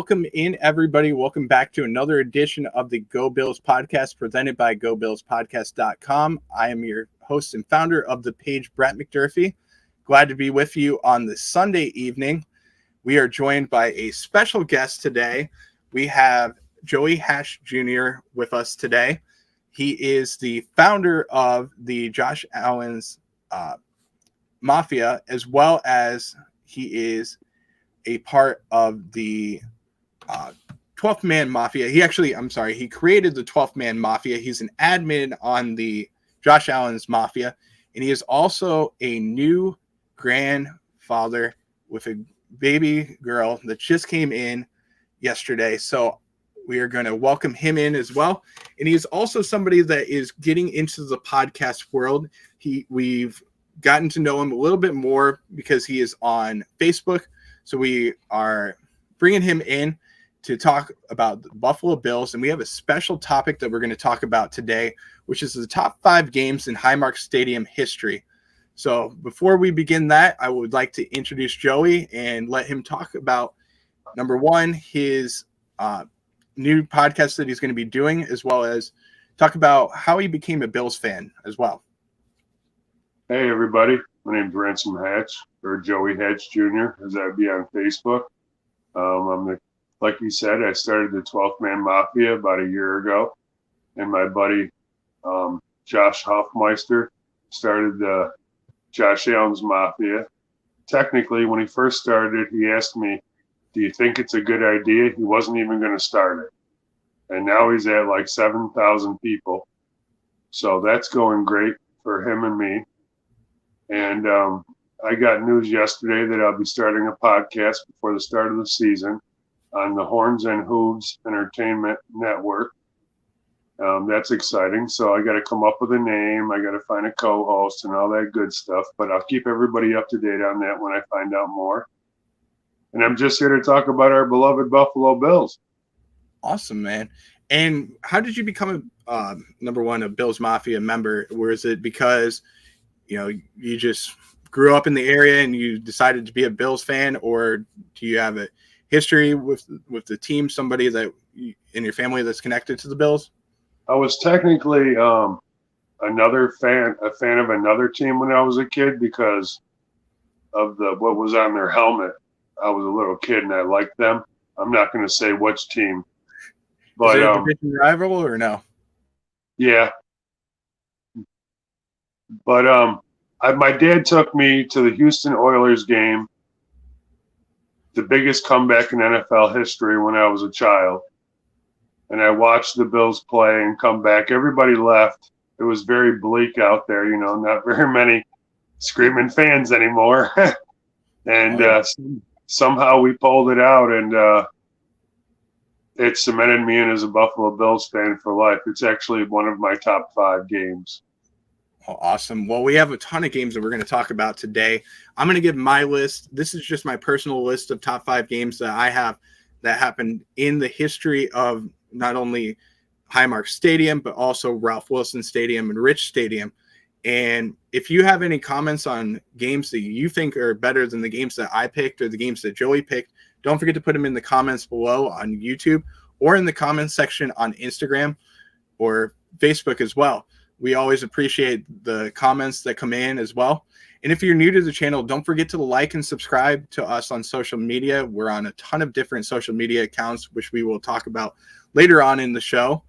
welcome in, everybody. Welcome back to another edition of the Go Bills podcast presented by GoBillsPodcast.com. I am your host and founder of the page, Brett McDurphy. Glad to be with you on this Sunday evening. We are joined by a special guest today. We have Joey Hatch Jr. with us today. He is the founder of the Josh Allen's Mafia, as well as he is a part of the 12th Man Mafia. He created the 12th Man Mafia. He's an admin on the Josh Allen's Mafia, and he is also a new grandfather with a baby girl that just came in yesterday. So we are going to welcome him in as well. And he is also somebody that is getting into the podcast world. We've gotten to know him a little bit more because he is on Facebook. So we are bringing him in to talk about the Buffalo Bills. And we have a special topic that we're going to talk about today, which is the top 5 games in HighMark Stadium history. So before we begin that, I would like to introduce Joey and let him talk about, number one, his new podcast that he's going to be doing, as well as talk about how he became a Bills fan as well. Hey, everybody. My name's Ransom Hatch, or Joey Hatch Jr., as I'd be on Facebook. Like you said, I started the 12th Man Mafia about a year ago, and my buddy Josh Hoffmeister started the Josh Allen's Mafia. Technically, when he first started, he asked me, do you think it's a good idea? He wasn't even going to start it. And now he's at like 7,000 people. So that's going great for him and me. And I got news yesterday that I'll be starting a podcast before the start of the season on the Horns and Hooves Entertainment Network. That's exciting. So I got to come up with a name. I got to find a co-host and all that good stuff. But I'll keep everybody up to date on that when I find out more. And I'm just here to talk about our beloved Buffalo Bills. Awesome, man. And how did you become number one, a Bills Mafia member? Or is it because you just grew up in the area and you decided to be a Bills fan, or do you have a history with the team, somebody that in your family that's connected to the Bills? I was technically a fan of another team when I was a kid because of what was on their helmet. I was a little kid and I liked them. I'm not going to say which team, but is it a division rival or no? Yeah. But my dad took me to the Houston Oilers game, the biggest comeback in NFL history, when I was a child. And I watched the Bills play and come back. Everybody left. It was very bleak out there, not very many screaming fans anymore. And somehow we pulled it out, and it cemented me in as a Buffalo Bills fan for life. It's actually one of my top 5 games. Oh, awesome. Well, we have a ton of games that we're going to talk about today. I'm going to give my list. This is just my personal list of top 5 games that I have that happened in the history of not only HighMark Stadium, but also Ralph Wilson Stadium and Rich Stadium. And if you have any comments on games that you think are better than the games that I picked or the games that Joey picked, don't forget to put them in the comments below on YouTube or in the comments section on Instagram or Facebook as well. We always appreciate the comments that come in as well. And if you're new to the channel, don't forget to like and subscribe to us on social media. We're on a ton of different social media accounts, which we will talk about later on in the show.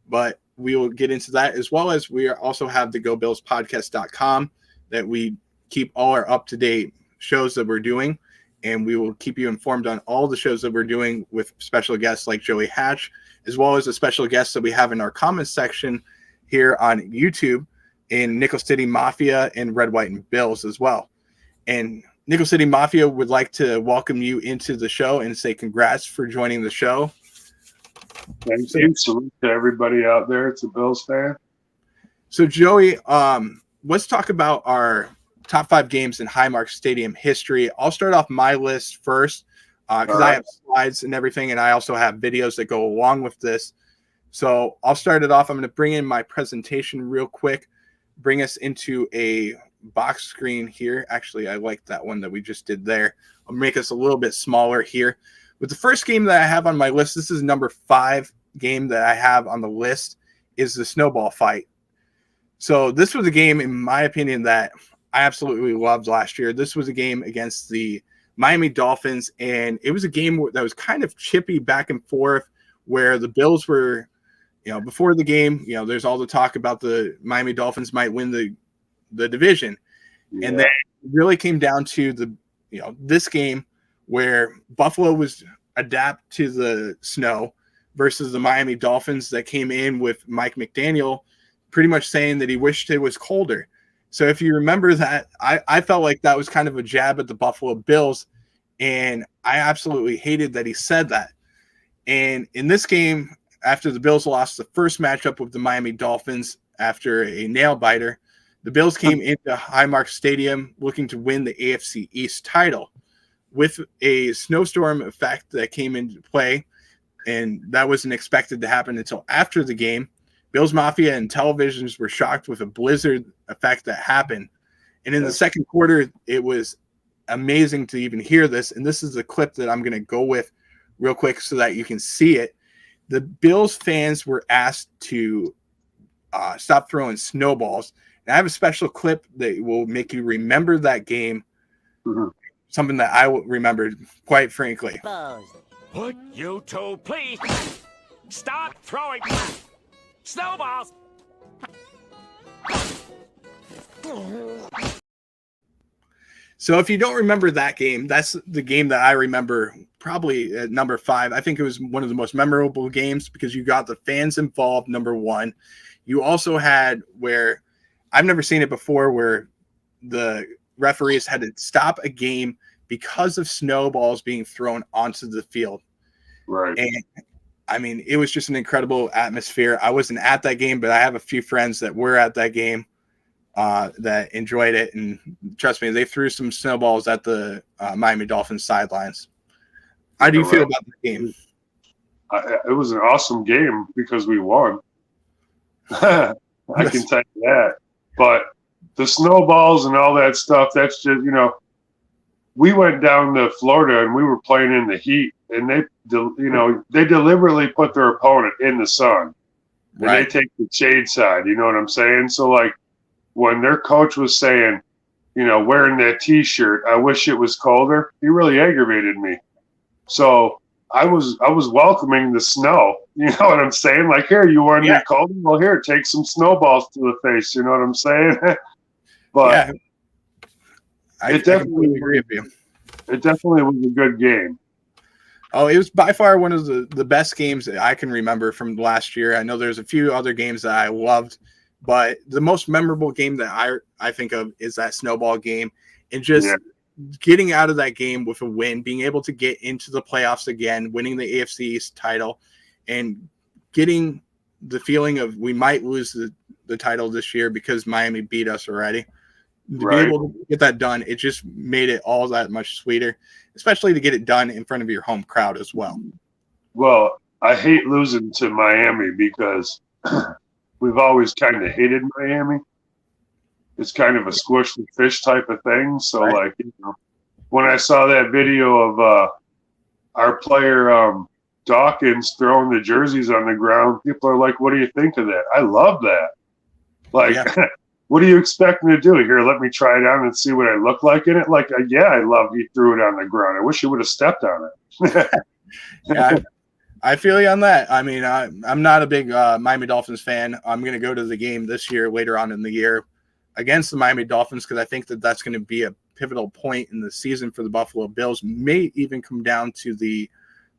But we will get into that, as well as we also have the GoBillsPodcast.com that we keep all our up-to-date shows that we're doing. And we will keep you informed on all the shows that we're doing with special guests like Joey Hatch, as well as the special guests that we have in our comments section here on YouTube in Nickel City Mafia and Red, White, and Bills as well. And Nickel City Mafia would like to welcome you into the show and say congrats for joining the show. Thank you. Salute to everybody out there. It's a Bills fan. So, Joey, let's talk about our top 5 games in HighMark Stadium history. I'll start off my list first because I have slides and everything, and I also have videos that go along with this. So I'll start it off. I'm going to bring in my presentation real quick, bring us into a box screen here. Actually, I like that one that we just did there. I'll make us a little bit smaller here. But the first game that I have on my list, this is number 5 game that I have on the list, is the snowball fight. So this was a game, in my opinion, that I absolutely loved last year. This was a game against the Miami Dolphins, and it was a game that was kind of chippy back and forth, where the Bills were, before the game, there's all the talk about the Miami Dolphins might win the division. Yeah. And then it really came down to this game where Buffalo was adapt to the snow versus the Miami Dolphins that came in with Mike McDaniel pretty much saying that he wished it was colder. So if you remember that, I felt like that was kind of a jab at the Buffalo Bills, and I absolutely hated that he said that. And in this game, after the Bills lost the first matchup with the Miami Dolphins after a nail-biter, the Bills came into HighMark Stadium looking to win the AFC East title. With a snowstorm effect that came into play, and that wasn't expected to happen until after the game, Bills Mafia and televisions were shocked with a blizzard effect that happened. And in the second quarter, it was amazing to even hear this. And this is the clip that I'm going to go with real quick so that you can see it. The Bills fans were asked to stop throwing snowballs. And I have a special clip that will make you remember that game. Mm-hmm. Something that I remember, quite frankly. Would you two please stop throwing snowballs? So if you don't remember that game, that's the game that I remember probably at number 5. I think it was one of the most memorable games because you got the fans involved, number 1. You also had where I've never seen it before where the referees had to stop a game because of snowballs being thrown onto the field. Right. And I mean, it was just an incredible atmosphere. I wasn't at that game, but I have a few friends that were at that game that enjoyed it. And trust me, they threw some snowballs at the Miami Dolphins sidelines. How do you feel about the game? It was an awesome game because we won. I can tell you that. But the snowballs and all that stuff, that's just, we went down to Florida and we were playing in the heat, and they deliberately put their opponent in the sun, and they take the shade side. You know what I'm saying? So like when their coach was saying, wearing that T-shirt, I wish it was colder, he really aggravated me. So I was welcoming the snow. You know what I'm saying? Like, here, you want to be colder? Well, here, take some snowballs to the face. You know what I'm saying? But I definitely agree with you. It definitely was a good game. Oh, it was by far one of the best games that I can remember from last year. I know there's a few other games that I loved, but the most memorable game that I think of is that snowball game, and just getting out of that game with a win, being able to get into the playoffs again, winning the AFC East title, and getting the feeling of we might lose the title this year because Miami beat us already. To be able to get that done, it just made it all that much sweeter, especially to get it done in front of your home crowd as well. Well, I hate losing to Miami because we've always kind of hated Miami. It's kind of a squish the fish type of thing. So, when I saw that video of our player Dawkins throwing the jerseys on the ground, people are like, what do you think of that? I love that. What do you expect me to do? Here, let me try it on and see what I look like in it. Like, I love he threw it on the ground. I wish he would have stepped on it. I feel you on that. I mean, I'm not a big Miami Dolphins fan. I'm going to go to the game this year, later on in the year, against the Miami Dolphins, because I think that's going to be a pivotal point in the season for the Buffalo Bills. May even come down to the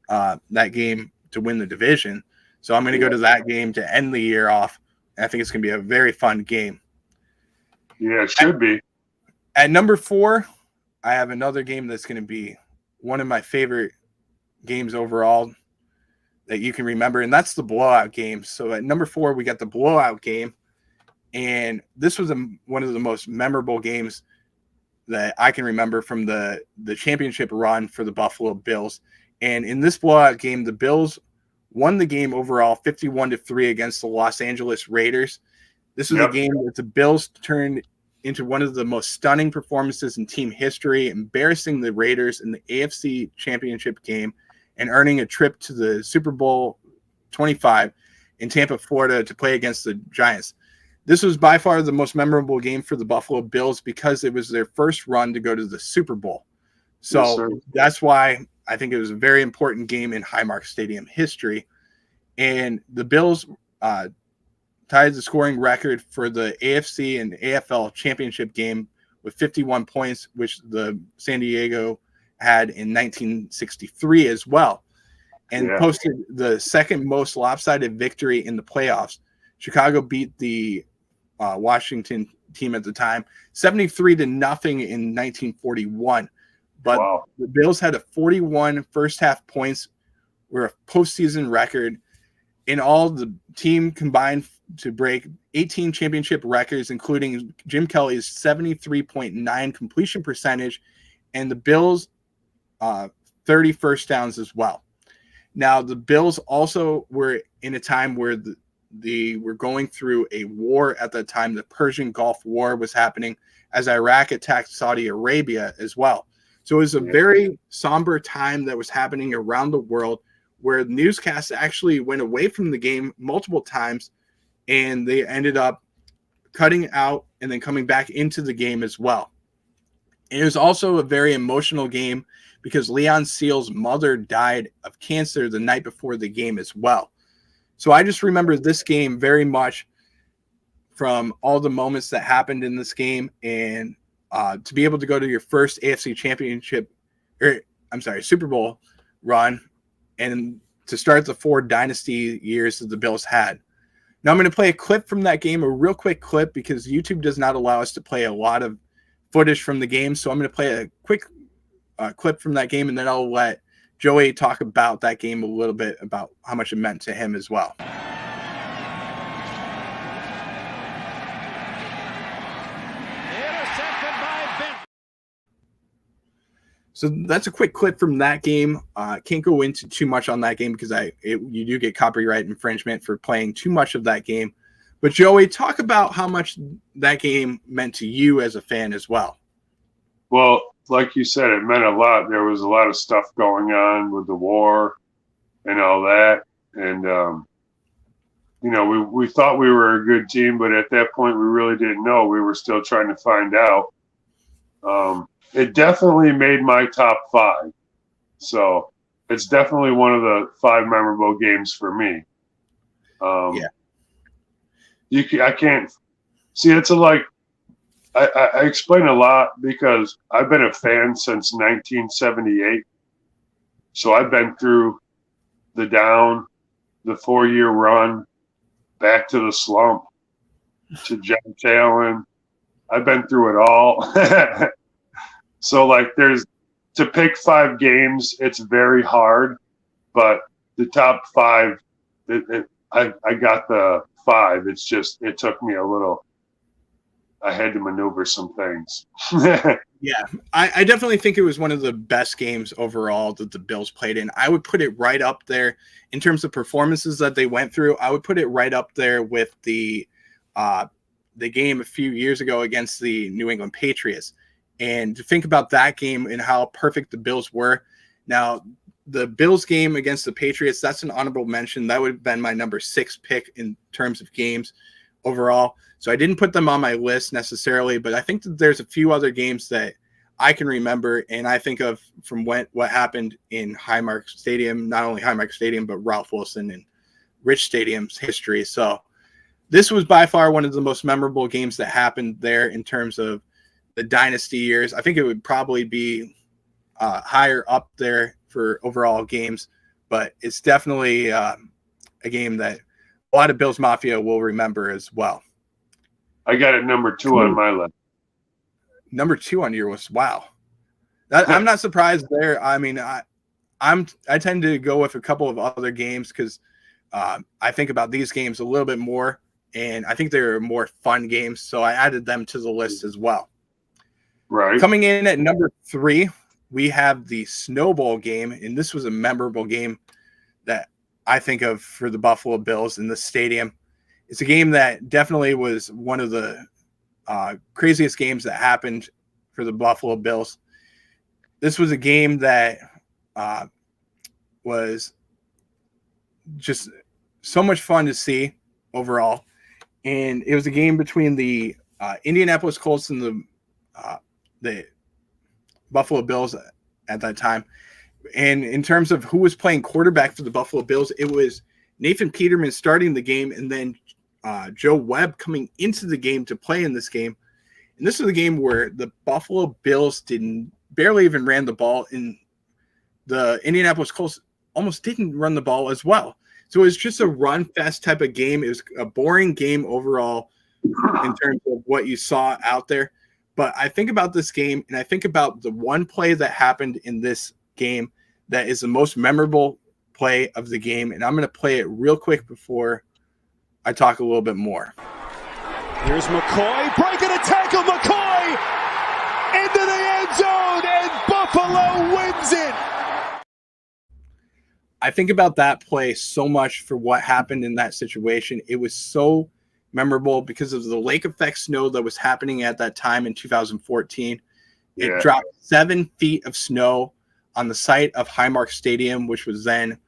that game to win the division. So I'm going to go to that game to end the year off. And I think it's going to be a very fun game. Yeah, it should be. At number 4, I have another game that's going to be one of my favorite games overall that you can remember, and that's the blowout game. So at number 4, we got the blowout game, and this was one of the most memorable games that I can remember from the championship run for the Buffalo Bills. And in this blowout game, the Bills won the game overall 51-3 against the Los Angeles Raiders. This was a game that the Bills turned into one of the most stunning performances in team history, embarrassing the Raiders in the AFC Championship game and earning a trip to the Super Bowl 25 in Tampa, Florida to play against the Giants. This was by far the most memorable game for the Buffalo Bills because it was their first run to go to the Super Bowl. So that's why I think it was a very important game in HighMark Stadium history. And the Bills tied the scoring record for the AFC and AFL championship game with 51 points, which the San Diego had in 1963 as well, and posted the second most lopsided victory in the playoffs. Chicago beat the Washington team at the time 73-0 in 1941. But the Bills had a 41 first half points, were a postseason record. In all, the team combined to break 18 championship records, including Jim Kelly's 73.9 completion percentage and the Bills' 30 first downs as well. Now, the Bills also were in a time where they were going through a war at that time. The Persian Gulf War was happening as Iraq attacked Saudi Arabia as well. So it was a very somber time that was happening around the world where newscasts actually went away from the game multiple times, and they ended up cutting out and then coming back into the game as well. It was also a very emotional game because Leon Seal's mother died of cancer the night before the game as well. So I just remember this game very much from all the moments that happened in this game, and to be able to go to your first AFC championship, Super Bowl run, and to start the 4 dynasty years that the Bills had. Now I'm going to play a clip from that game, a real quick clip, because YouTube does not allow us to play a lot of footage from the game. So I'm going to play a quick clip from that game, and then I'll let Joey talk about that game a little bit, about how much it meant to him as well. So that's a quick clip from that game. Can't go into too much on that game because you do get copyright infringement for playing too much of that game. But Joey, talk about how much that game meant to you as a fan as well. Well, like you said, it meant a lot. There was a lot of stuff going on with the war and all that. And, we thought we were a good team, but at that point we really didn't know. We were still trying to find out. It definitely made my top 5. So it's definitely one of the 5 memorable games for me. I can't see. It's I explain a lot because I've been a fan since 1978. So I've been through the down, the 4-year run, back to the slump, to John Talon. I've been through it all. So to pick 5 games, it's very hard, but the top 5, I got the 5. It's just, it took me a little, I had to maneuver some things. Yeah, I definitely think it was one of the best games overall that the Bills played in. I would put it right up there in terms of performances that they went through. I would put it right up there with the game a few years ago against the New England Patriots. And to think about that game and how perfect the Bills were. Now, the Bills game against the Patriots, that's an honorable mention. That would have been my number 6 pick in terms of games overall. So I didn't put them on my list necessarily, but I think that there's a few other games that I can remember, and I think of from what happened in HighMark Stadium, not only HighMark Stadium, but Ralph Wilson and Rich Stadium's history. So this was by far one of the most memorable games that happened there in terms of the dynasty years. I think it would probably be higher up there for overall games, but it's definitely a game that a lot of Bills Mafia will remember as well. I got it number 2 on my list. Number 2 on your list. Wow. I'm not surprised there. I mean, I tend to go with a couple of other games because I think about these games a little bit more, and I think they're more fun games. So I added them to the list as well. Right. Coming in at number 3, we have the Snow Bowl game, and this was a memorable game that I think of for the Buffalo Bills in the stadium. It's a game that definitely was one of the craziest games that happened for the Buffalo Bills. This was a game that was just so much fun to see overall. And it was a game between the Indianapolis Colts and the Buffalo Bills at that time. And in terms of who was playing quarterback for the Buffalo Bills, it was Nathan Peterman starting the game, and then Joe Webb coming into the game to play in this game. And this was a game where the Buffalo Bills barely even ran the ball, and the Indianapolis Colts almost didn't run the ball as well. So it was just a run fest type of game. It was a boring game overall in terms of what you saw out there. But I think about this game, and I think about the one play that happened in this game that is the most memorable play of the game. And I'm going to play it real quick before I talk a little bit more. Here's McCoy, breaking a tackle, McCoy into the end zone, and Buffalo wins it. I think about that play so much for what happened in that situation. It was so memorable because of the lake effect snow that was happening at that time in 2014. It dropped 7 feet of snow on the site of HighMark Stadium, which was then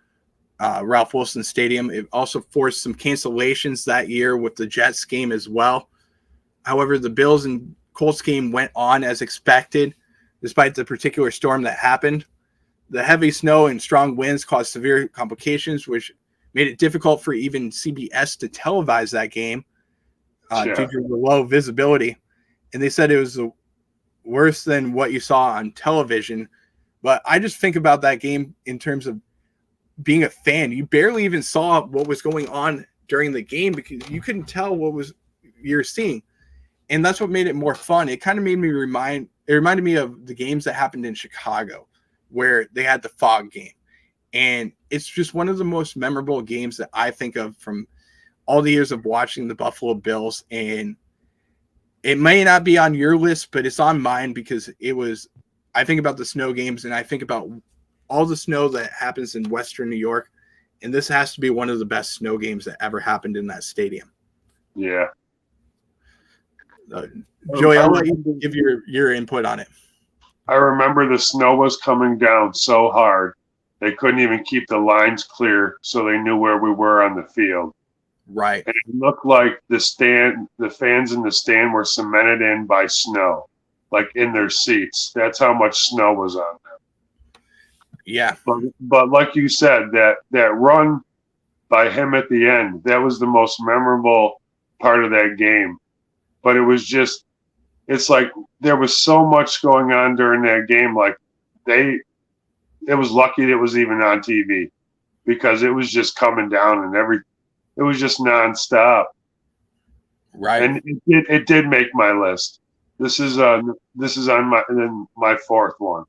Ralph Wilson Stadium. It also forced some cancellations that year with the Jets game as well. However, the Bills and Colts game went on as expected, despite the particular storm that happened. The heavy snow and strong winds caused severe complications, which made it difficult for even CBS to televise that game due to the low visibility. And they said it was worse than what you saw on television. But I just think about that game in terms of being a fan. You barely even saw what was going on during the game because you couldn't tell what you're seeing. And that's what made it more fun. It kind of made me it reminded me of the games that happened in Chicago where they had the fog game. And it's just one of the most memorable games that I think of from all the years of watching the Buffalo Bills. And it may not be on your list, but it's on mine because I think about the snow games and I think about all the snow that happens in Western New York. And this has to be one of the best snow games that ever happened in that stadium. Yeah. Joey, I'll let you give your input on it. I remember the snow was coming down so hard, they couldn't even keep the lines clear so they knew where we were on the field. Right. And it looked like the fans in the stand were cemented in by snow, like in their seats. That's how much snow was on them. Yeah. But like you said, that run by him at the end, that was the most memorable part of that game. But it's like there was so much going on during that game. Like it was lucky that it was even on TV because it was just coming down and it was just nonstop. Right. And it did make my list. This is on my fourth one.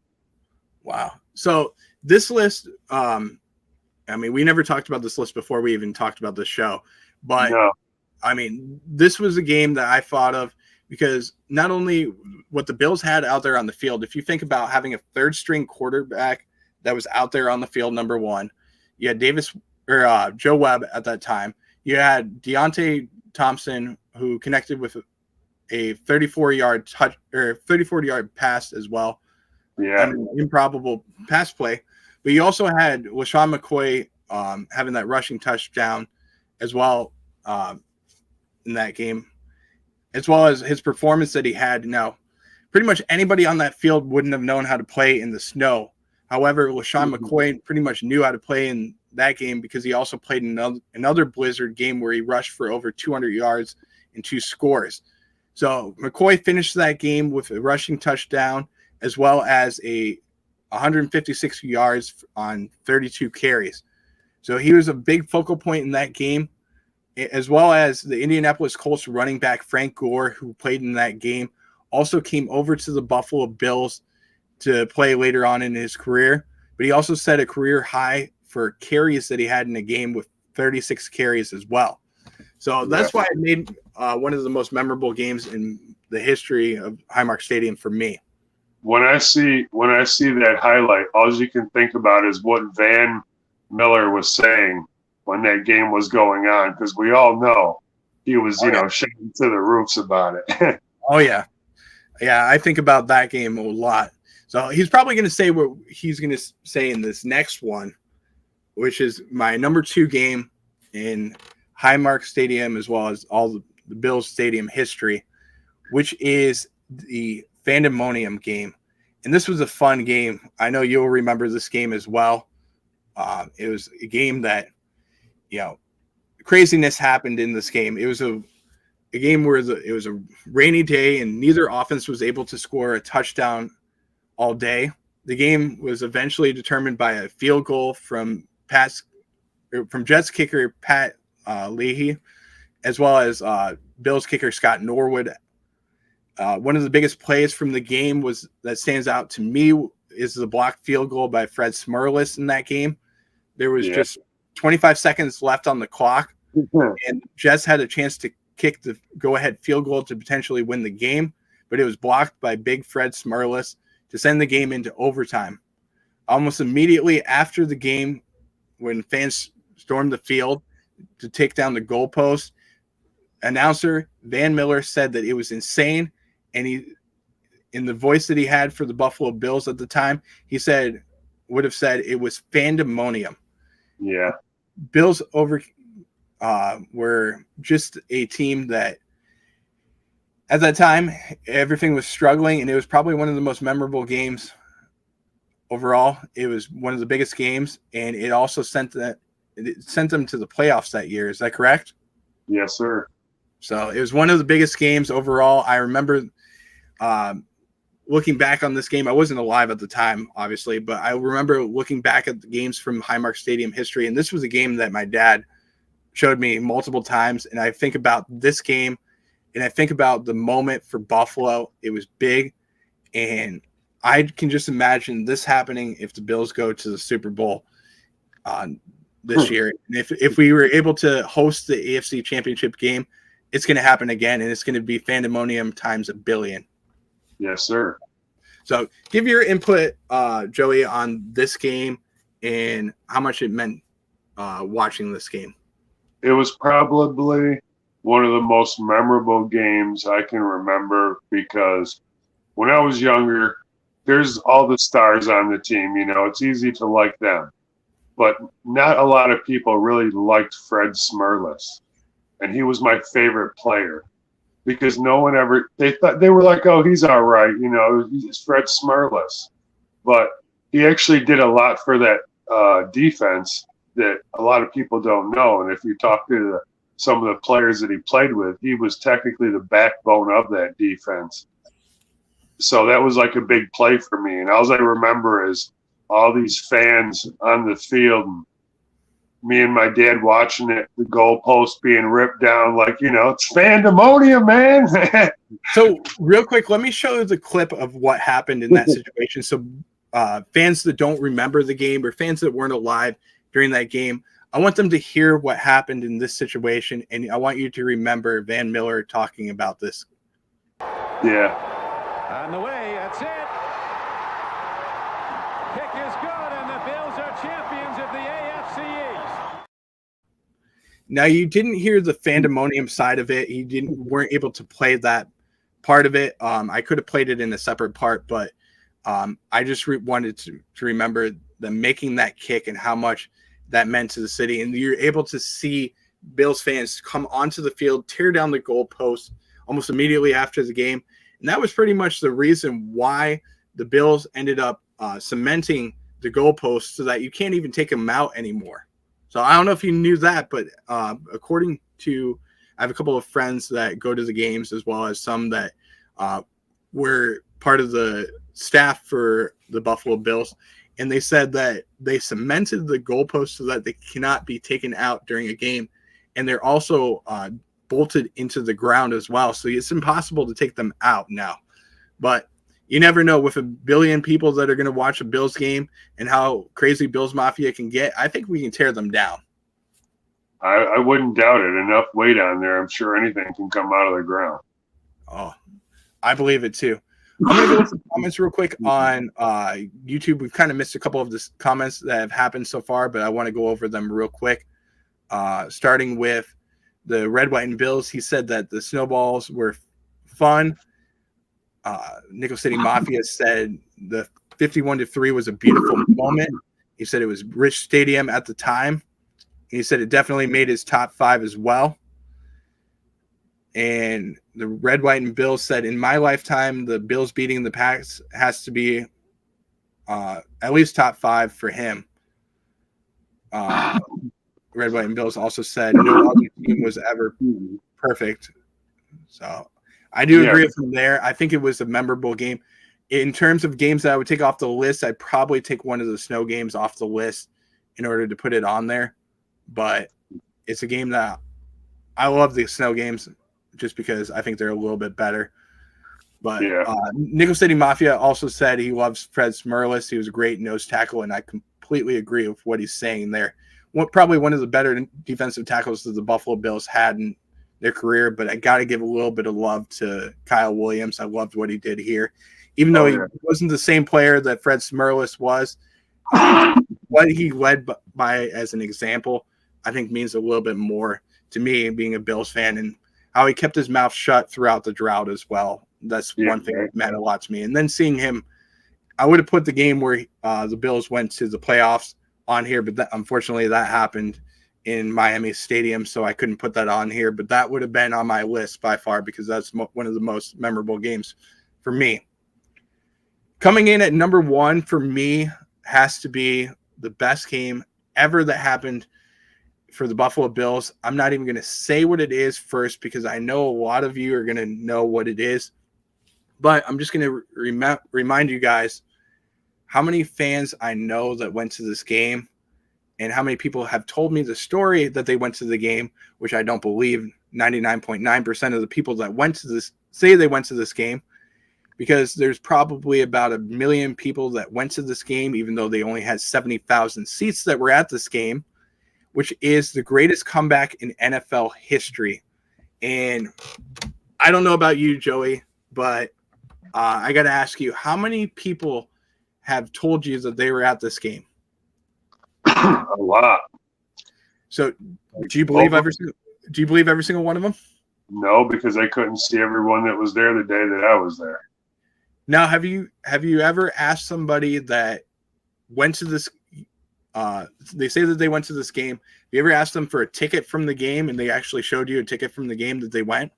Wow. So this list, we never talked about this list before we even talked about this show, but no. This was a game that I thought of because not only what the Bills had out there on the field, if you think about having a third string quarterback that was out there on the field, number one, you had Joe Webb at that time. You had Deontay Thompson, who connected with a 34-yard touch or 34-yard pass as well. Yeah. An improbable pass play. But you also had LaShawn McCoy having that rushing touchdown as well in that game, as well as his performance that he had. Now, pretty much anybody on that field wouldn't have known how to play in the snow. However, LaShawn McCoy pretty much knew how to play in that game because he also played in another Blizzard game where he rushed for over 200 yards and 2 scores. So McCoy finished that game with a rushing touchdown as well as 156 yards on 32 carries. So he was a big focal point in that game, as well as the Indianapolis Colts running back Frank Gore, who played in that game, also came over to the Buffalo Bills to play later on in his career. But he also set a career high for carries that he had in a game with 36 carries as well. So that's why it made one of the most memorable games in the history of HighMark Stadium for me. When I see that highlight, all you can think about is what Van Miller was saying when that game was going on, because we all know he was, shaking to the roofs about it. Oh, yeah. Yeah, I think about that game a lot. So he's probably going to say what he's going to say in this next one. which is my number 2 game in HighMark Stadium, as well as all the Bills Stadium history, which is the Fandemonium game. And this was a fun game. I know you'll remember this game as well. It was a game that, craziness happened in this game. It was a game where it was a rainy day and neither offense was able to score a touchdown all day. The game was eventually determined by a field goal from Jets kicker Pat Leahy, as well as Bills kicker Scott Norwood. One of the biggest plays from the game that stands out to me is the blocked field goal by Fred Smerlis in that game. There was just 25 seconds left on the clock, and Jets had a chance to kick the go-ahead field goal to potentially win the game, but it was blocked by big Fred Smerlis to send the game into overtime. Almost immediately after the game, when fans stormed the field to take down the goalpost, announcer Van Miller said that it was insane, and he, in the voice that he had for the Buffalo Bills at the time, he would have said it was Fandemonium. Yeah. Bills were just a team that at that time everything was struggling, and it was probably one of the most memorable games overall. It was one of the biggest games, and it also sent them to the playoffs that year. Is that correct? Yes, sir. So it was one of the biggest games overall. I remember looking back on this game. I wasn't alive at the time, obviously, but I remember looking back at the games from HighMark Stadium history, and this was a game that my dad showed me multiple times. And I think about this game, and I think about the moment for Buffalo. It was big, and I can just imagine this happening if the Bills go to the Super Bowl this year. And if we were able to host the AFC Championship game, it's going to happen again, and it's going to be Fandemonium times a billion. Yes, sir. So give your input, Joey, on this game and how much it meant watching this game. It was probably one of the most memorable games I can remember because when I was younger, there's all the stars on the team. It's easy to like them. But not a lot of people really liked Fred Smerlis. And he was my favorite player. Because no one they were like, oh, he's all right, he's Fred Smerlis. But he actually did a lot for that defense that a lot of people don't know. And if you talk to some of the players that he played with, he was technically the backbone of that defense. So that was like a big play for me. And all I remember is all these fans on the field, and me and my dad watching it, the goalpost being ripped down, it's Fandemonium, man. So real quick, let me show you the clip of what happened in that situation. So fans that don't remember the game or fans that weren't alive during that game, I want them to hear what happened in this situation, and I want you to remember Van Miller talking about this. Yeah. On the way, that's it. Kick is good, and the Bills are champions of the AFC East. Now, you didn't hear the Fandemonium side of it. Weren't able to play that part of it. I could have played it in a separate part, but I just wanted to remember them making that kick and how much that meant to the city. And you're able to see Bills fans come onto the field, tear down the goalpost almost immediately after the game. And that was pretty much the reason why the Bills ended up cementing the goalpost so that you can't even take them out anymore. So I don't know if you knew that, but according to, I have a couple of friends that go to the games as well as some that were part of the staff for the Buffalo Bills. And they said that they cemented the goalpost so that they cannot be taken out during a game. And they're also bolted into the ground as well. So it's impossible to take them out now. But you never know with a billion people that are going to watch a Bills game and how crazy Bills Mafia can get. I think we can tear them down. I wouldn't doubt it. Enough weight on there. I'm sure anything can come out of the ground. Oh, I believe it too. I'm going to go with some comments real quick on YouTube. We've kind of missed a couple of the comments that have happened so far, but I want to go over them real quick. Starting with the Red, White, and Bills. He said that the snowballs were fun. Nickel City Mafia said the 51-3 was a beautiful moment. He said it was rich stadium at the time. He said it definitely made his top 5 as well. And the Red, White, and Bills said, in my lifetime, the Bills beating the Pats has to be at least top 5 for him. Red, White, and Bills also said no other team was ever perfect. So I do agree from there. I think it was a memorable game. In terms of games that I would take off the list, I'd probably take one of the snow games off the list in order to put it on there. But it's a game that I love the snow games just because I think they're a little bit better. But Nickel City Mafia also said he loves Fred Smerlis. He was a great nose tackle, and I completely agree with what he's saying there. Probably one of the better defensive tackles that the Buffalo Bills had in their career, but I got to give a little bit of love to Kyle Williams. I loved what he did here. Even though he wasn't the same player that Fred Smerlis was, what he led by as an example, I think means a little bit more to me, being a Bills fan, and how he kept his mouth shut throughout the drought as well. That's one thing that meant a lot to me. And then seeing him, I would have put the game where the Bills went to the playoffs on here, but unfortunately that happened in Miami Stadium, so I couldn't put that on here. But that would have been on my list by far because that's one of the most memorable games for me. Coming in at number 1 for me has to be the best game ever that happened for the Buffalo Bills. I'm not even going to say what it is first because I know a lot of you are going to know what it is. But I'm just going to remind you guys how many fans I know that went to this game and how many people have told me the story that they went to the game, which I don't believe 99.9% of the people that went to this say they went to this game, because there's probably about 1 million people that went to this game, even though they only had 70,000 seats that were at this game, which is the greatest comeback in NFL history. And I don't know about you, Joey, but I got to ask you, how many people have told you that they were at this game? A lot. So do you believe every single one of them? No, because I couldn't see everyone that was there the day that I was there. Now, have you ever asked somebody that went to this they say that they went to this game, have you ever asked them for a ticket from the game and they actually showed you a ticket from the game that they went?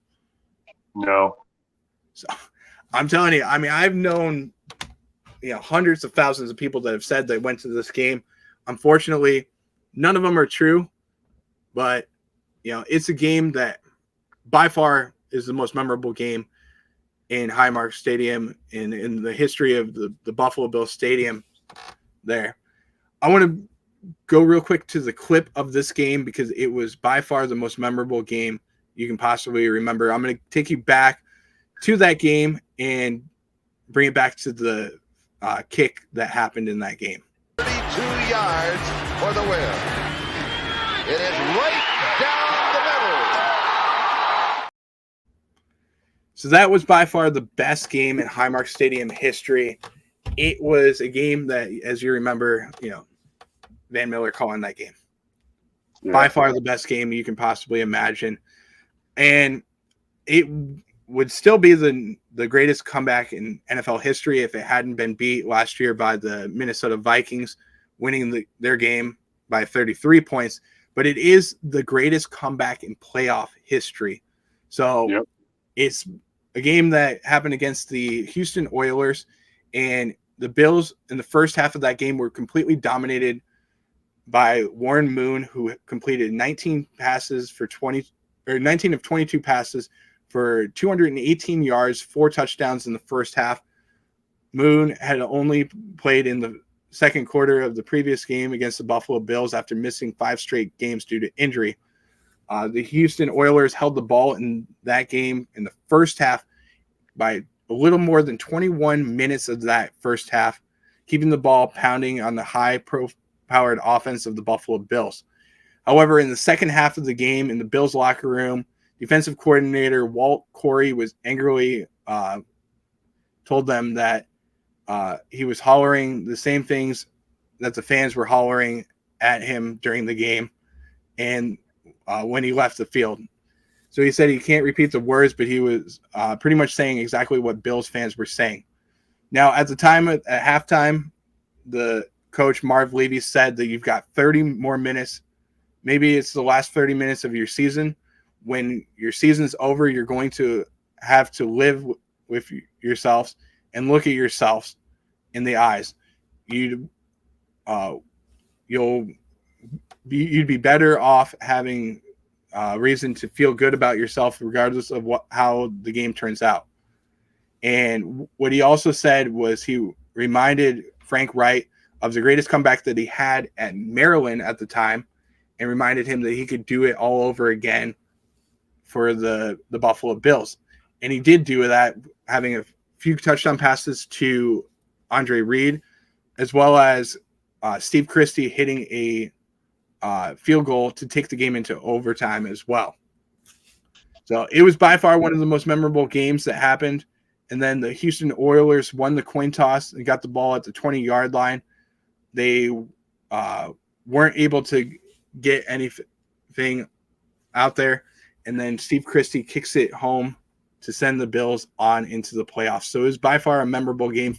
No. So I'm telling you, I mean, I've known hundreds of thousands of people that have said they went to this game. Unfortunately, none of them are true, but it's a game that by far is the most memorable game in HighMark Stadium in the history of the Buffalo Bills Stadium there. I want to go real quick to the clip of this game because it was by far the most memorable game you can possibly remember. I'm going to take you back to that game and bring it back to the kick that happened in that game. 32 yards for the win. It is right down the middle. So that was by far the best game in HighMark Stadium history. It was a game that, as you remember, Van Miller calling that game. Yeah. By far the best game you can possibly imagine. And it would still be the greatest comeback in NFL history if it hadn't been beat last year by the Minnesota Vikings, winning their game by 33 points. But it is the greatest comeback in playoff history. So It's a game that happened against the Houston Oilers, and the Bills in the first half of that game were completely dominated by Warren Moon, who completed 19 of 22 passes for 218 yards, 4 touchdowns in the first half. Moon had only played in the second quarter of the previous game against the Buffalo Bills after missing 5 straight games due to injury. The Houston Oilers held the ball in that game in the first half by a little more than 21 minutes of that first half, keeping the ball pounding on the high-powered offense of the Buffalo Bills. However, in the second half of the game, in the Bills locker room, defensive coordinator Walt Corey was angrily told them that he was hollering the same things that the fans were hollering at him during the game and when he left the field. So he said he can't repeat the words, but he was pretty much saying exactly what Bills fans were saying. Now, at the time, at halftime, the coach Marv Levy said that you've got 30 more minutes. Maybe it's the last 30 minutes of your season. When your season's over, you're going to have to live with yourselves and look at yourselves in the eyes. You'd be better off having reason to feel good about yourself, regardless of how the game turns out. And what he also said was he reminded Frank Wright of the greatest comeback that he had at Maryland at the time, and reminded him that he could do it all over again for the Buffalo Bills. And he did do that, having a few touchdown passes to Andre Reed, as well as Steve Christie hitting a field goal to take the game into overtime as well. So it was by far one of the most memorable games that happened. And then the Houston Oilers won the coin toss and got the ball at the 20-yard line. They weren't able to get anything out there. And then Steve Christie kicks it home to send the Bills on into the playoffs. So it was by far a memorable game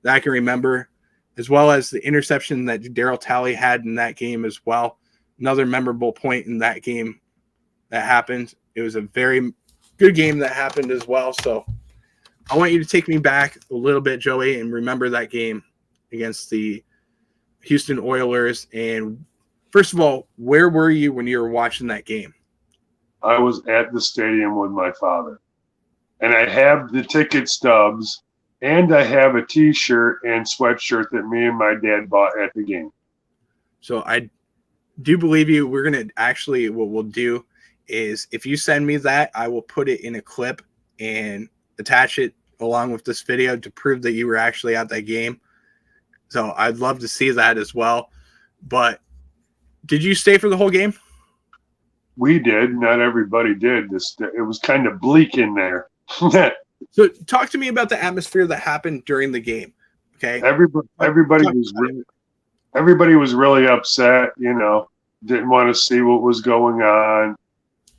that I can remember, as well as the interception that Darryl Talley had in that game as well. Another memorable point in that game that happened. It was a very good game that happened as well. So I want you to take me back a little bit, Joey, and remember that game against the Houston Oilers. And first of all, where were you when you were watching that game? I was at the stadium with my father. And I have the ticket stubs, and I have a T-shirt and sweatshirt that me and my dad bought at the game. So I do believe you. We're going to actually, what we'll do is if you send me that, I will put it in a clip and attach it along with this video to prove that you were actually at that game. So I'd love to see that as well. But did you stay for the whole game? We did. Not everybody did. It was kind of bleak in there. So talk to me about the atmosphere that happened during the game. Okay. Everybody was really upset, didn't want to see what was going on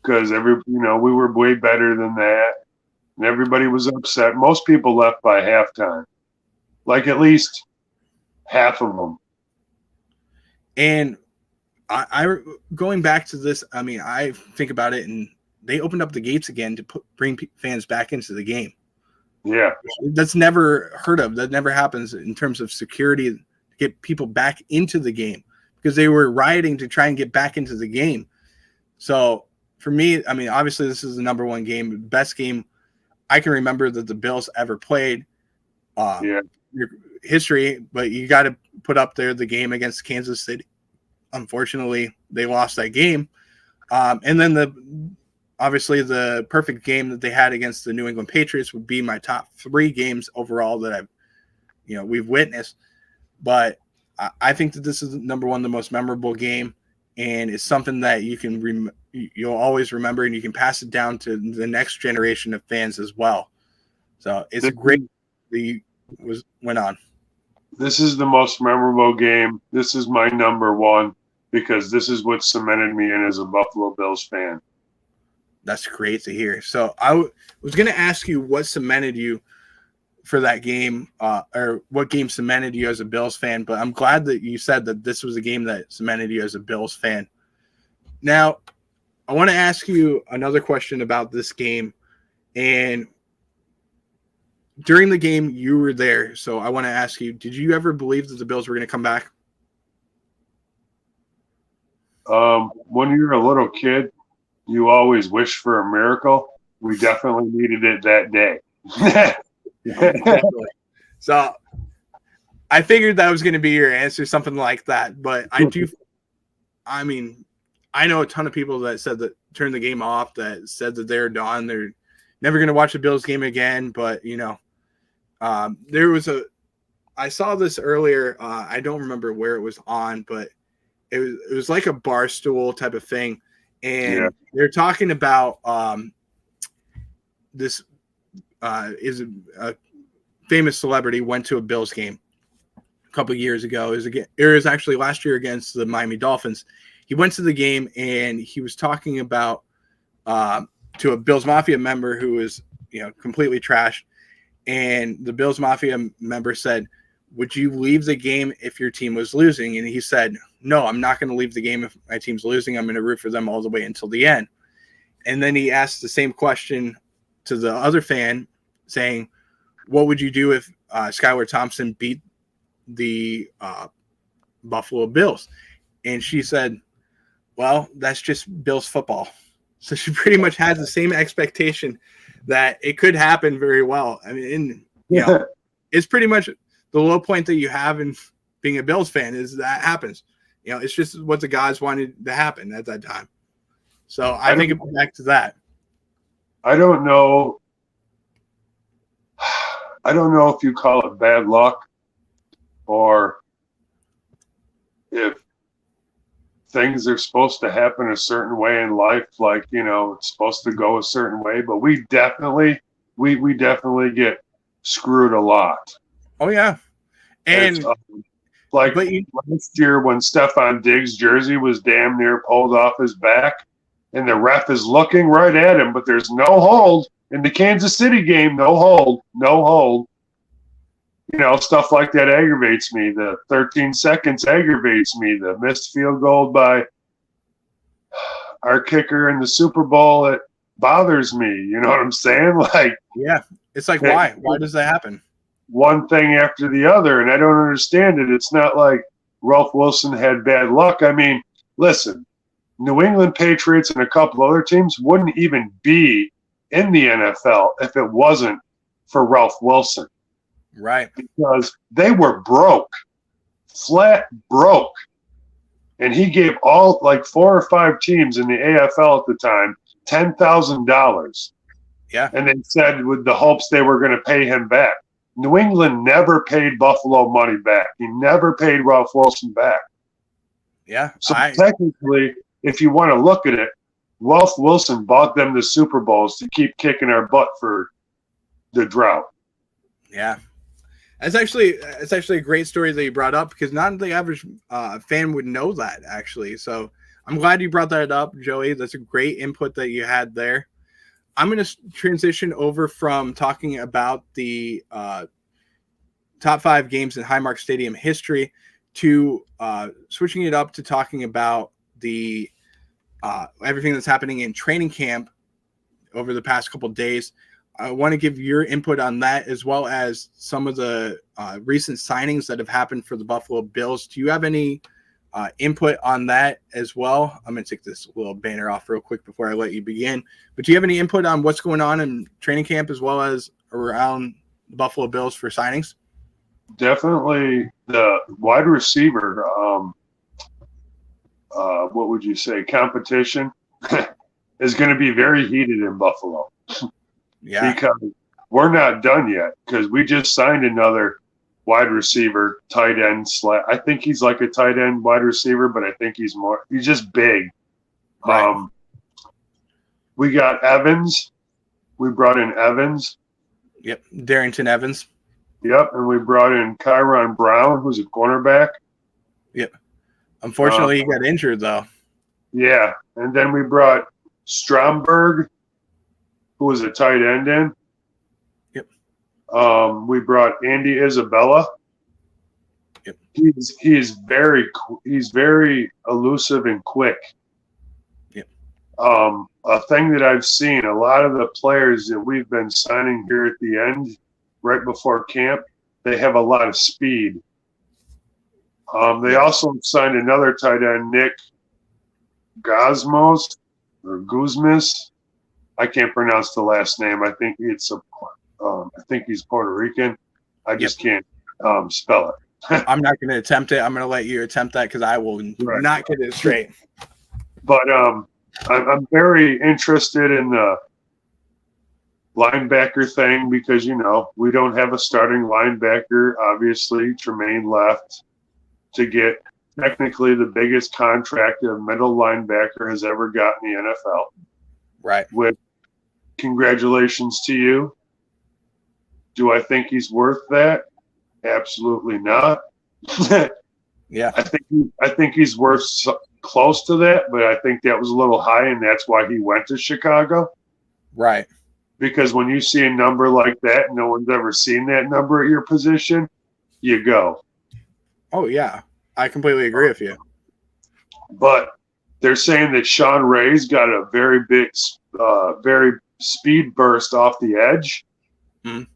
because we were way better than that. And everybody was upset. Most people left by halftime. Like at least half of them. And I going back to this, I mean, I think about it, and they opened up the gates again to bring fans back into the game. Yeah. That's never heard of. That never happens in terms of security to get people back into the game, because they were rioting to try and get back into the game. So for me, I mean, obviously this is the number one game, the best game I can remember that the Bills ever played. Your history, but you got to put up there the game against Kansas City. Unfortunately, they lost that game. And then obviously the perfect game that they had against the New England Patriots would be my top 3 games overall that we've witnessed. But I think that this is number one, the most memorable game, and it's something that you'll always remember, and you can pass it down to the next generation of fans as well. So it's a great went on. This is the most memorable game. This is my number one because this is what cemented me in as a Buffalo Bills fan. That's great to hear. So I was going to ask you what cemented you for that game, or what game cemented you as a Bills fan, but I'm glad that you said that this was a game that cemented you as a Bills fan. Now, I want to ask you another question about this game. And during the game, you were there. So I want to ask you, did you ever believe that the Bills were going to come back? When you're a little kid, you always wish for a miracle. We definitely needed it that day. So I figured that was going to be your answer, something like that. But I know a ton of people that said that turned the game off, that said that they're done. They're never going to watch a Bills game again. But, I saw this earlier. I don't remember where it was on, but it was like a bar stool type of thing. And they're talking about this is a famous celebrity went to a Bills game a couple of years ago. It was actually last year against the Miami Dolphins. He went to the game and he was talking about to a Bills Mafia member who was completely trashed. And the Bills Mafia member said, would you leave the game if your team was losing? And he said, no, I'm not going to leave the game if my team's losing. I'm going to root for them all the way until the end. And then he asked the same question to the other fan, saying, what would you do if Skylar Thompson beat the Buffalo Bills? And she said, well, that's just Bills football. So she pretty much has the same expectation that it could happen very well. I mean, it's pretty much the low point that you have in being a Bills fan is that happens. It's just what the guys wanted to happen at that time. So I think it back to that. I don't know if you call it bad luck or if things are supposed to happen a certain way in life, like, it's supposed to go a certain way, but we definitely get screwed a lot. Oh yeah. And last year when Stephon Diggs' jersey was damn near pulled off his back and the ref is looking right at him, but there's no hold in the Kansas City game. No hold. Stuff like that aggravates me. The 13 seconds aggravates me. The missed field goal by our kicker in the Super Bowl, it bothers me. You know what I'm saying? Yeah. It's like, why? Why does that happen? One thing after the other, and I don't understand it. It's not like Ralph Wilson had bad luck. I mean, listen, New England Patriots and a couple other teams wouldn't even be in the NFL if it wasn't for Ralph Wilson. Right. Because they were broke, flat broke. And he gave all 4 or 5 teams in the AFL at the time $10,000. Yeah. And they said with the hopes they were going to pay him back. New England never paid Buffalo money back. He never paid Ralph Wilson back. Yeah. So technically, if you want to look at it, Ralph Wilson bought them the Super Bowls to keep kicking our butt for the drought. Yeah. It's actually a great story that you brought up because not the average fan would know that, actually. So I'm glad you brought that up, Joey. That's a great input that you had there. I'm going to transition over from talking about the top 5 games in HighMark Stadium history to switching it up to talking about the everything that's happening in training camp over the past couple of days. I want to give your input on that as well as some of the recent signings that have happened for the Buffalo Bills. Do you have any input on that as well? I'm going to take this little banner off real quick before I let you begin. But do you have any input on what's going on in training camp as well as around the Buffalo Bills for signings? Definitely the wide receiver, what would you say, competition is going to be very heated in Buffalo. Yeah. Because we're not done yet because we just signed another wide receiver, tight end. I think he's like a tight end wide receiver, but I think he's just big. Right. We got Evans. We brought in Evans. Yep. Darrington Evans. Yep. And we brought in Kyron Brown, who's a cornerback. Yep. Unfortunately, he got injured, though. Yeah. And then we brought Stromberg, who was a tight end in. Yep. We brought Andy Isabella. Yep. He's very elusive and quick. Yep. A thing that I've seen, a lot of the players that we've been signing here at the end, right before camp, they have a lot of speed. They also signed another tight end, Nick Guzmas. I can't pronounce the last name. I think I think he's Puerto Rican. I just can't spell it. I'm not going to attempt it. I'm going to let you attempt that because I will not get it straight. But I'm very interested in the linebacker thing because, we don't have a starting linebacker. Obviously, Tremaine left to get technically the biggest contract a middle linebacker has ever gotten in the NFL. Right. With congratulations to you. Do I think he's worth that? Absolutely not. Yeah. I think he's worth close to that, but I think that was a little high, and that's why he went to Chicago. Right. Because when you see a number like that, no one's ever seen that number at your position. you go. Oh yeah, I completely agree with you. But they're saying that Sean Ray's got a very big, very speed burst off the edge. Mhm.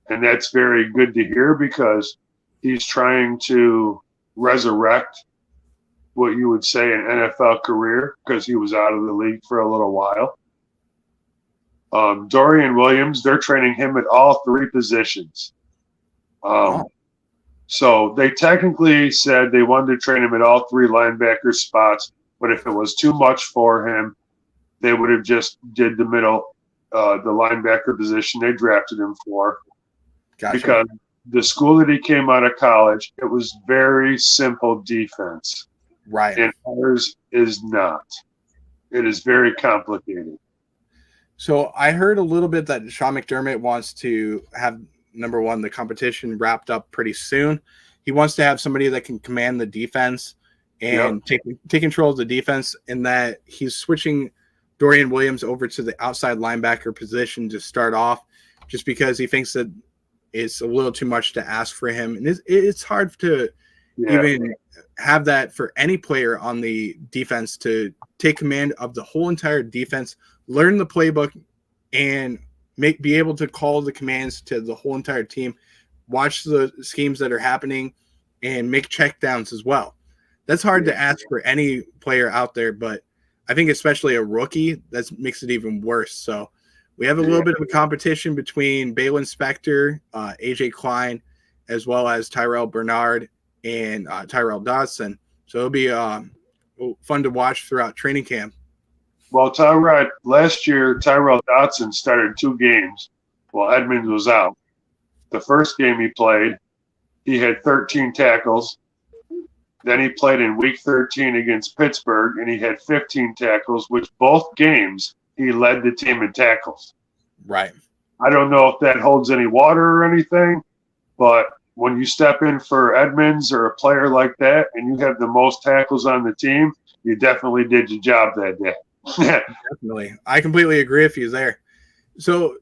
And that's very good to hear because he's trying to resurrect what you would say an NFL career because he was out of the league for a little while. Dorian Williams, they're training him at all three positions. Wow. So they technically said they wanted to train him at all three linebacker spots, but if it was too much for him, they would have just did the middle, the linebacker position they drafted him for. Gotcha. Because the school that he came out of college, it was very simple defense. Right. And ours is not. It is very complicated. So I heard a little bit that Sean McDermott wants to have, number one, the competition wrapped up pretty soon. He wants to have somebody that can command the defense and take control of the defense, and that he's switching Dorian Williams over to the outside linebacker position to start off, just because he thinks that it's a little too much to ask for him. And it's hard to even have that for any player on the defense to take command of the whole entire defense, learn the playbook, and be able to call the commands to the whole entire team, watch the schemes that are happening, and make checkdowns as well. That's hard to ask for any player out there, but I think especially a rookie, that makes it even worse. So we have a little bit of a competition between Balin Spector, AJ Klein, as well as Tyrell Bernard and Tyrell Dodson. So it'll be fun to watch throughout training camp. Well, last year, Tyrell Dodson started 2 games while Edmonds was out. The first game he played, he had 13 tackles. Then he played in week 13 against Pittsburgh, and he had 15 tackles, which both games he led the team in tackles. Right. I don't know if that holds any water or anything, but when you step in for Edmonds or a player like that and you have the most tackles on the team, you definitely did your job that day. Definitely. I completely agree with you there. So,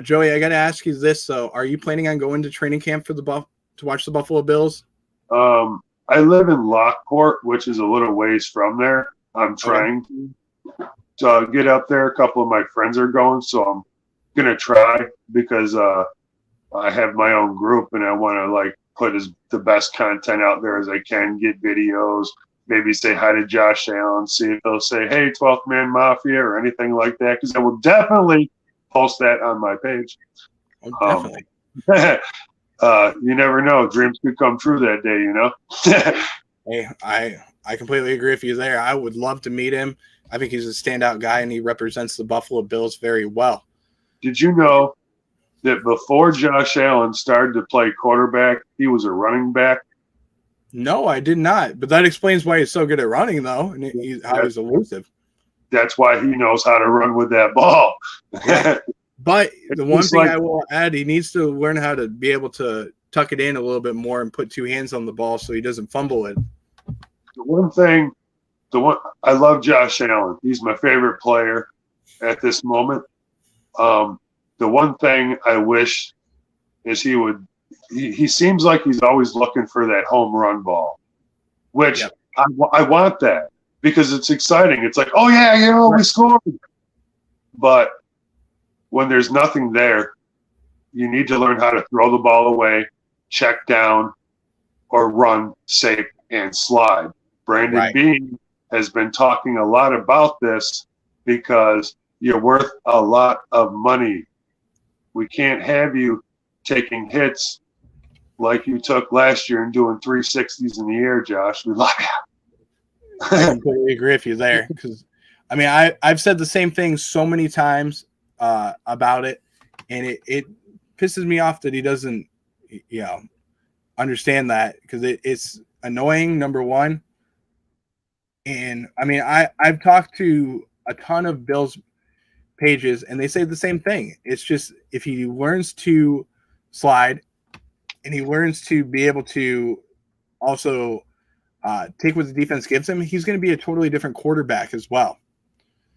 Joey, I got to ask you this. So, are you planning on going to training camp for to watch the Buffalo Bills? I live in Lockport, which is a little ways from there. I'm trying to get up there. A couple of my friends are going, so I'm going to try because I have my own group and I want to put the best content out there as I can, get videos, maybe say hi to Josh Allen, see if they'll say, hey, 12th Man Mafia or anything like that, because I will definitely post that on my page. Oh, definitely. You never know. Dreams could come true that day, you know? Hey, I completely agree with you there. I would love to meet him. I think he's a standout guy, and he represents the Buffalo Bills very well. Did you know that before Josh Allen started to play quarterback, he was a running back? No, I did not. But that explains why he's so good at running, though, and how he's elusive. That's why he knows how to run with that ball. But the one thing I will add, he needs to learn how to be able to tuck it in a little bit more and put 2 hands on the ball so he doesn't fumble it. I love Josh Allen. He's my favorite player at this moment. The one thing I wish is he seems like he's always looking for that home run ball, which I want that because it's exciting. It's like, oh yeah, we scored. But when there's nothing there, you need to learn how to throw the ball away, check down, or run, safe, and slide. Brandon Beane has been talking a lot about this because you're worth a lot of money. We can't have you taking hits like you took last year and doing 360s in the air, Josh. We love you. I completely agree with you there because, I mean, I've said the same thing so many times about it, and it pisses me off that he doesn't, understand that because it's annoying, number one. And I mean, I've talked to a ton of Bills pages, and they say the same thing. It's just if he learns to slide and he learns to be able to also take what the defense gives him, he's going to be a totally different quarterback as well.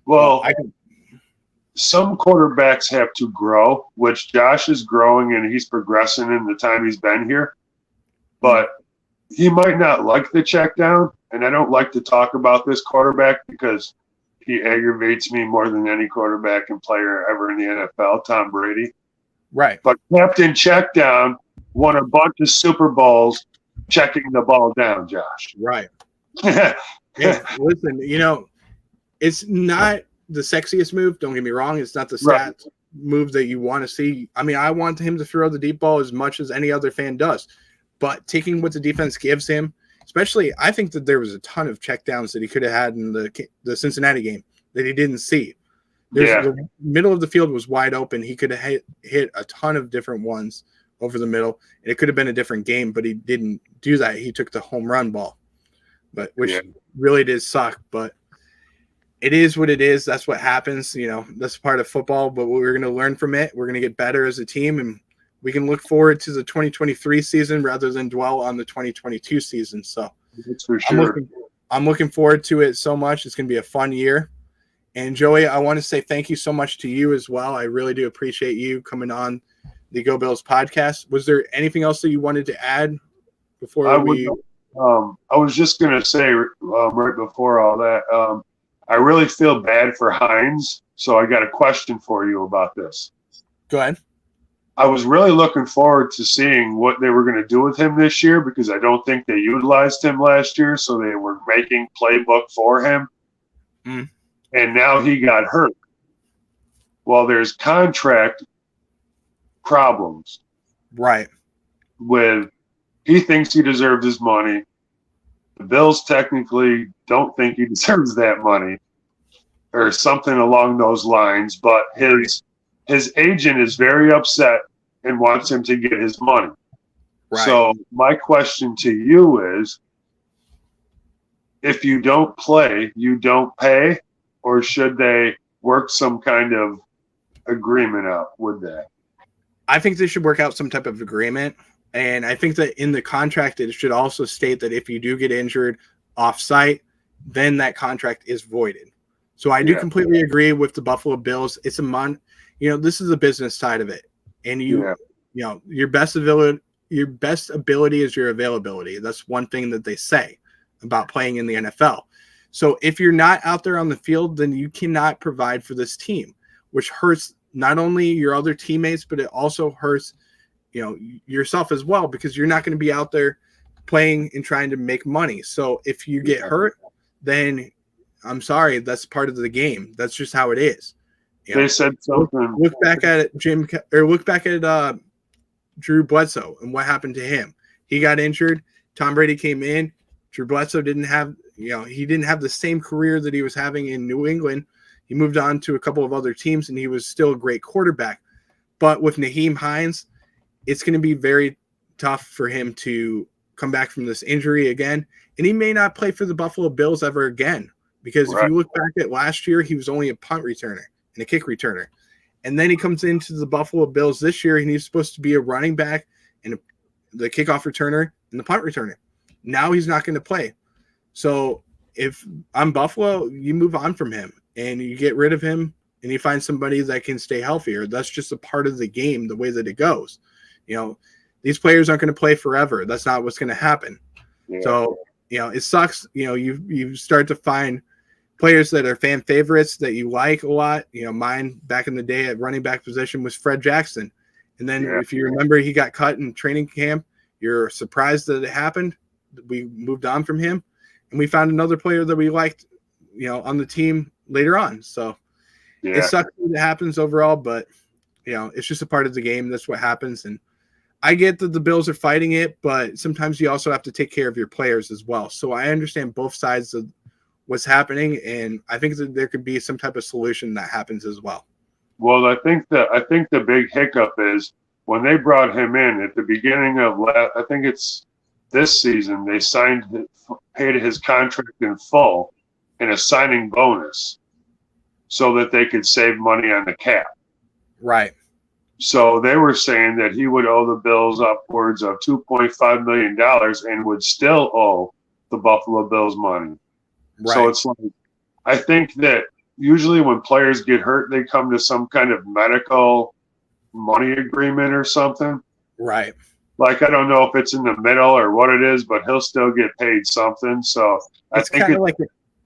Well, some quarterbacks have to grow, which Josh is growing and he's progressing in the time he's been here. but he might not like the check down. And I don't like to talk about this quarterback because he aggravates me more than any quarterback and player ever in the NFL, Tom Brady. Right. But Captain Checkdown won a bunch of Super Bowls checking the ball down, Josh. Right. Hey, listen, it's not the sexiest move. Don't get me wrong. It's not the stats move that you want to see. I mean, I want him to throw the deep ball as much as any other fan does. But taking what the defense gives him, especially, I think that there was a ton of checkdowns that he could have had in the Cincinnati game that he didn't see. The middle of the field was wide open. He could have hit a ton of different ones over the middle, and it could have been a different game, but he didn't do that. He took the home run ball, which really did suck. But it is what it is. That's what happens. That's part of football, but we're going to learn from it. We're going to get better as a team, and we can look forward to the 2023 season rather than dwell on the 2022 season. So that's for sure. I'm looking forward to it so much. It's going to be a fun year. And Joey, I want to say thank you so much to you as well. I really do appreciate you coming on the Go Bills podcast. Was there anything else that you wanted to add before I was just going to say right before all that, I really feel bad for Hines. So I got a question for you about this. Go ahead. I was really looking forward to seeing what they were going to do with him this year because I don't think they utilized him last year. So they were making playbook for him. Mm. And now he got hurt. Well, there's contract problems. Right. He thinks he deserves his money. The Bills technically don't think he deserves that money or something along those lines. But his agent is very upset and wants him to get his money. Right. So my question to you is, if you don't play, you don't pay, or should they work some kind of agreement out with that? I think they should work out some type of agreement. And I think that in the contract, it should also state that if you do get injured off-site, then that contract is voided. So I do completely agree with the Buffalo Bills. It's this is the business side of it. And your best ability is your availability. That's one thing that they say about playing in the NFL. So if you're not out there on the field, then you cannot provide for this team, which hurts not only your other teammates, but it also hurts, yourself as well, because you're not going to be out there playing and trying to make money. So if you get hurt, then I'm sorry, that's part of the game. That's just how it is. They said something. Look back at Drew Bledsoe and what happened to him. He got injured. Tom Brady came in. Drew Bledsoe didn't have the same career that he was having in New England. He moved on to a couple of other teams, and he was still a great quarterback. But with Nyheim Hines, it's going to be very tough for him to come back from this injury again. And he may not play for the Buffalo Bills ever again, because if you look back at last year, he was only a punt returner and a kick returner. And then he comes into the Buffalo Bills this year, and he's supposed to be a running back and the kickoff returner and the punt returner. Now he's not going to play. So if I'm Buffalo, you move on from him and you get rid of him and you find somebody that can stay healthier. That's just a part of the game, the way that it goes. These players aren't going to play forever. That's not what's going to happen. Yeah. So, it sucks. You start to find players that are fan favorites that you like a lot. Mine back in the day at running back position was Fred Jackson. And then if you remember, he got cut in training camp. You're surprised that it happened. We moved on from him, and we found another player that we liked, on the team later on. So it sucks when it happens overall, but it's just a part of the game. That's what happens. And I get that the Bills are fighting it, but sometimes you also have to take care of your players as well. So I understand both sides of what's happening, and I think that there could be some type of solution that happens as well. Well, I think the big hiccup is when they brought him in at the beginning of I think it's this season, they paid his contract in full and a signing bonus so that they could save money on the cap. Right. So they were saying that he would owe the Bills upwards of $2.5 million and would still owe the Buffalo Bills money. Right. So it's like, I think that usually when players get hurt, they come to some kind of medical money agreement or something. Right. like, I don't know if it's in the middle or what it is, but he'll still get paid something. So It's kind of like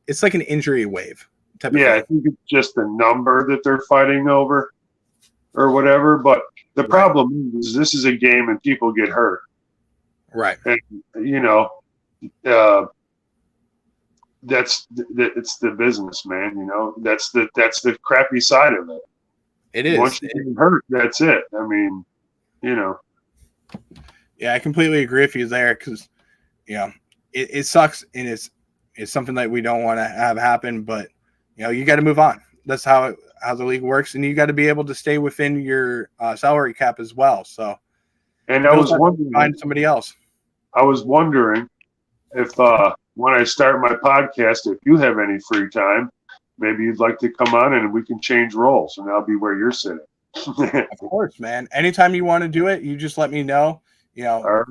it's like an injury wave type of yeah, I thing. think it's just the number that they're fighting over or whatever. But the problem is this is a game and people get hurt. Right. And, it's the business, man. That's the crappy side of it. It is. Once you get hurt, that's it. I mean, Yeah, I completely agree with you there because, it sucks and it's something that we don't want to have happen, but, you got to move on. That's how the league works, and you got to be able to stay within your salary cap as well. So, and I was wondering, find somebody else. I was wondering if when I start my podcast, if you have any free time, maybe you'd like to come on and we can change roles, and I'll be where you're sitting. Of course, man. Anytime you want to do it, you just let me know. Right.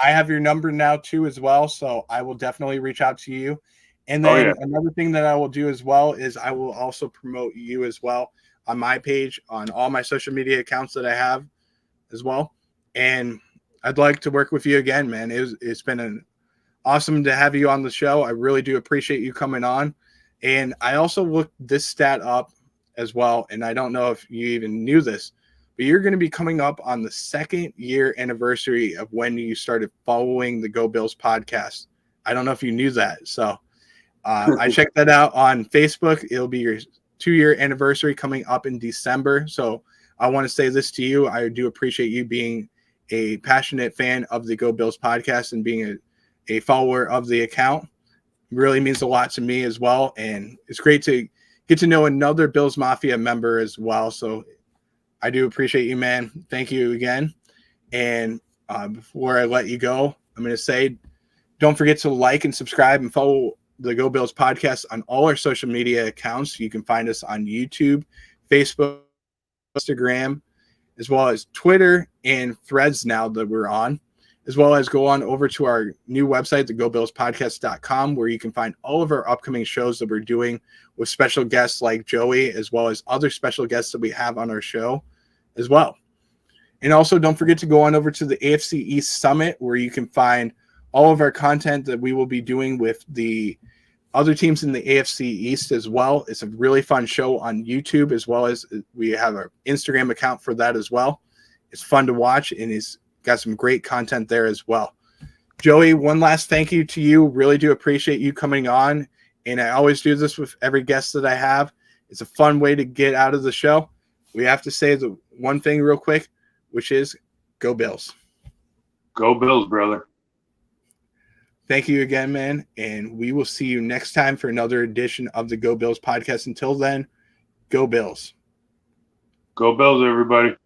I have your number now too as well, so I will definitely reach out to you. And then another thing that I will do as well is I will also promote you as well on my page, on all my social media accounts that I have as well. And I'd like to work with you again, man. It's been awesome to have you on the show. I really do appreciate you coming on. And I also looked this stat up as well, and I don't know if you even knew this, but you're going to be coming up on the 2nd year anniversary of when you started following the Go Bills podcast. I don't know if you knew that. So I checked that out on Facebook. It'll be your 2-year anniversary coming up in December. So I want to say this to you. I do appreciate you being a passionate fan of the Go Bills podcast and being a follower of the account. It really means a lot to me as well. And it's great to get to know another Bills Mafia member as well. So I do appreciate you, man. Thank you again. And before I let you go, I'm going to say, don't forget to like and subscribe and follow the Go Bills podcast on all our social media accounts. You can find us on YouTube, Facebook, Instagram, as well as Twitter and Threads now that we're on, as well as go on over to our new website, thegobillspodcast.com, where you can find all of our upcoming shows that we're doing with special guests like Joey, as well as other special guests that we have on our show as well. And also don't forget to go on over to the AFC East Summit, where you can find all of our content that we will be doing with the other teams in the AFC East as well. It's a really fun show on YouTube, as well as we have our Instagram account for that as well. It's fun to watch, and it's got some great content there as well. Joey, one last thank you to you. Really do appreciate you coming on. And I always do this with every guest that I have. It's a fun way to get out of the show. We have to say the one thing real quick, which is Go Bills. Go Bills, brother. Thank you again, man. And we will see you next time for another edition of the Go Bills podcast. Until then, Go Bills. Go Bills, everybody.